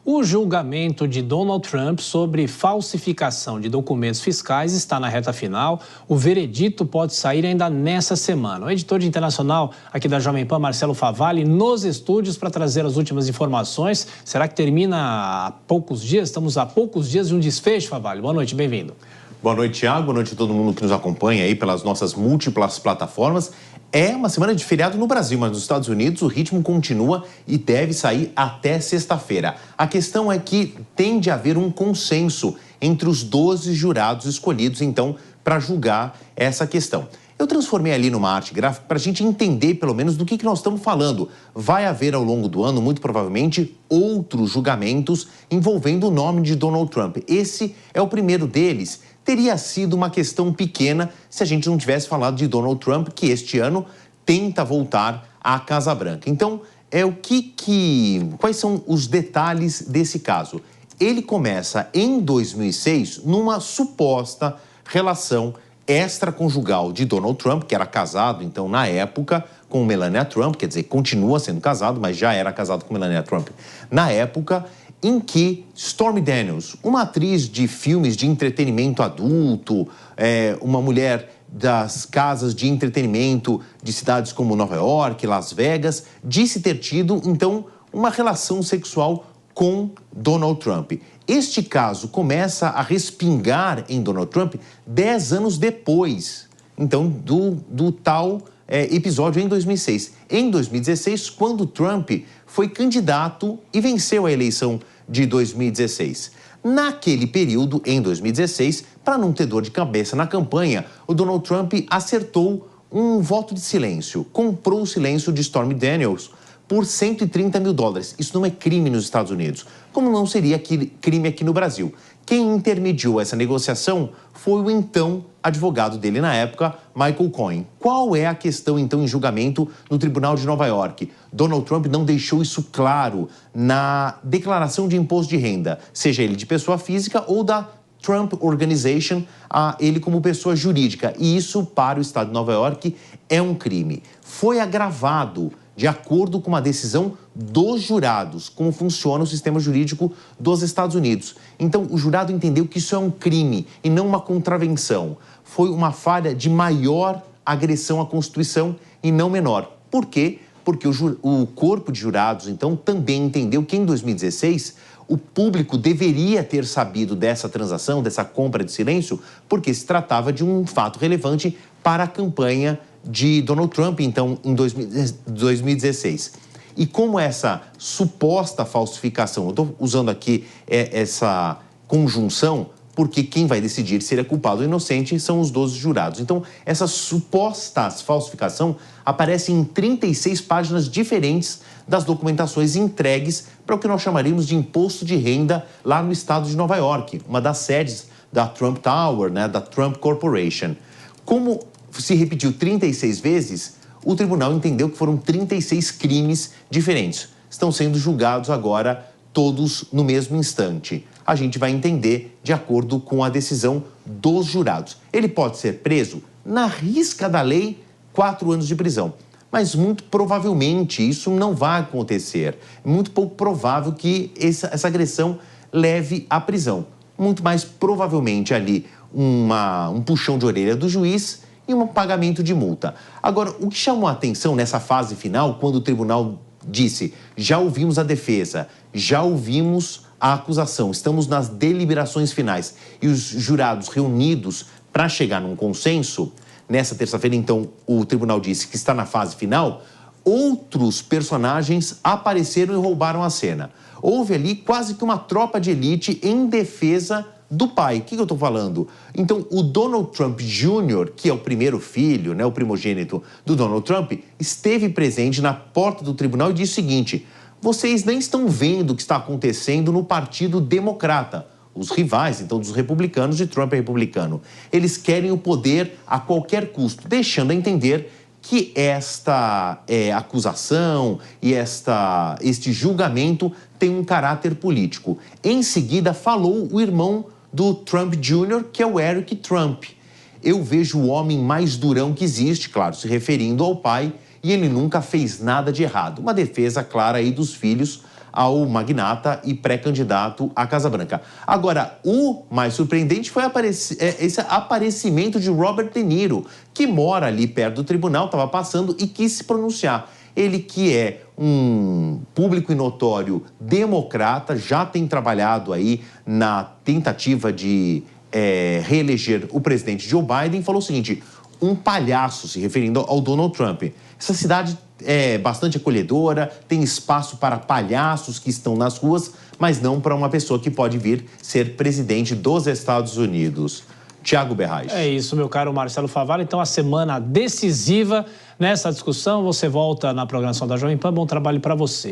O julgamento de Donald Trump sobre falsificação de documentos fiscais está na reta final. O veredito pode sair ainda nessa semana. O editor de internacional aqui da Jovem Pan, Marcelo Favalli, nos estúdios para trazer as últimas informações. Será que termina há poucos dias? Estamos a poucos dias de um desfecho, Favalli. Boa noite, bem-vindo. Boa noite, Thiago. Boa noite a todo mundo que nos acompanha aí pelas nossas múltiplas plataformas. É uma semana de feriado no Brasil, mas nos Estados Unidos o ritmo continua e deve sair até sexta-feira. A questão é que tende a haver um consenso entre os 12 jurados escolhidos, então, para julgar essa questão. Eu transformei ali numa arte gráfica para a gente entender, pelo menos, do que nós estamos falando. Vai haver, ao longo do ano, muito provavelmente, outros julgamentos envolvendo o nome de Donald Trump. Esse é o primeiro deles. Teria sido uma questão pequena se a gente não tivesse falado de Donald Trump, que este ano tenta voltar à Casa Branca. Então, quais são os detalhes desse caso? Ele começa em 2006 numa suposta relação extraconjugal de Donald Trump, que era casado, então, na época, com Melania Trump, quer dizer, continua sendo casado, mas já era casado com Melania Trump na época, em que Stormy Daniels, uma atriz de filmes de entretenimento adulto, uma mulher das casas de entretenimento de cidades como Nova York, Las Vegas, disse ter tido, então, uma relação sexual com Donald Trump. Este caso começa a respingar em Donald Trump 10 anos depois, então, do tal episódio em 2006. Em 2016, quando Trump foi candidato e venceu a eleição de 2016. Naquele período, em 2016, para não ter dor de cabeça na campanha, o Donald Trump acertou um voto de silêncio, comprou o silêncio de Stormy Daniels por $130 mil. Isso não é crime nos Estados Unidos, como não seria crime aqui no Brasil. Quem intermediou essa negociação foi o então advogado dele na época, Michael Cohen. Qual é a questão então em julgamento no Tribunal de Nova York? Donald Trump não deixou isso claro na declaração de imposto de renda, seja ele de pessoa física ou da Trump Organization, ele como pessoa jurídica. E isso, para o estado de Nova York, é um crime. Foi agravado de acordo com uma decisão dos jurados, como funciona o sistema jurídico dos Estados Unidos. Então, o jurado entendeu que isso é um crime e não uma contravenção. Foi uma falha de maior agressão à Constituição e não menor. Por quê? Porque o corpo de jurados, então, também entendeu que em 2016 o público deveria ter sabido dessa transação, dessa compra de silêncio, porque se tratava de um fato relevante para a campanha de Donald Trump, então, em 2016. E como essa suposta falsificação, eu estou usando aqui essa conjunção, porque quem vai decidir se ele é culpado ou inocente são os 12 jurados. Então, essa suposta falsificação aparece em 36 páginas diferentes das documentações entregues para o que nós chamaríamos de imposto de renda lá no estado de Nova York, uma das sedes da Trump Tower, né, da Trump Corporation. Como se repetiu 36 vezes, o tribunal entendeu que foram 36 crimes diferentes. Estão sendo julgados agora todos no mesmo instante. A gente vai entender de acordo com a decisão dos jurados. Ele pode ser preso, na risca da lei, 4 anos de prisão. Mas muito provavelmente isso não vai acontecer. É muito pouco provável que essa agressão leve à prisão. Muito mais provavelmente ali um puxão de orelha do juiz e um pagamento de multa. Agora, o que chamou a atenção nessa fase final, quando o tribunal disse, já ouvimos a defesa, já ouvimos a acusação, estamos nas deliberações finais e os jurados reunidos para chegar num consenso, nessa terça-feira, então, o tribunal disse que está na fase final, outros personagens apareceram e roubaram a cena. Houve ali quase que uma tropa de elite em defesa do pai. O que eu estou falando? Então, o Donald Trump Jr., que é o primeiro filho, né, o primogênito do Donald Trump, esteve presente na porta do tribunal e disse o seguinte: vocês nem estão vendo o que está acontecendo no Partido Democrata. Os rivais, então, dos republicanos, de Trump é republicano. Eles querem o poder a qualquer custo, deixando a entender que esta acusação e este julgamento tem um caráter político. Em seguida, falou o irmão do Trump Jr., que é o Eric Trump. Eu vejo o homem mais durão que existe, claro, se referindo ao pai, e ele nunca fez nada de errado. Uma defesa clara aí dos filhos ao magnata e pré-candidato à Casa Branca. Agora, o mais surpreendente foi esse aparecimento de Robert De Niro, que mora ali perto do tribunal, estava passando e quis se pronunciar. Ele que é um público e notório democrata, já tem trabalhado aí na tentativa de reeleger o presidente Joe Biden, falou o seguinte: um palhaço, se referindo ao Donald Trump. Essa cidade é bastante acolhedora, tem espaço para palhaços que estão nas ruas, mas não para uma pessoa que pode vir ser presidente dos Estados Unidos. Tiago Berrais. É isso, meu caro Marcelo Favaro. Então, a semana decisiva nessa discussão. Você volta na programação da Jovem Pan. Bom trabalho para você.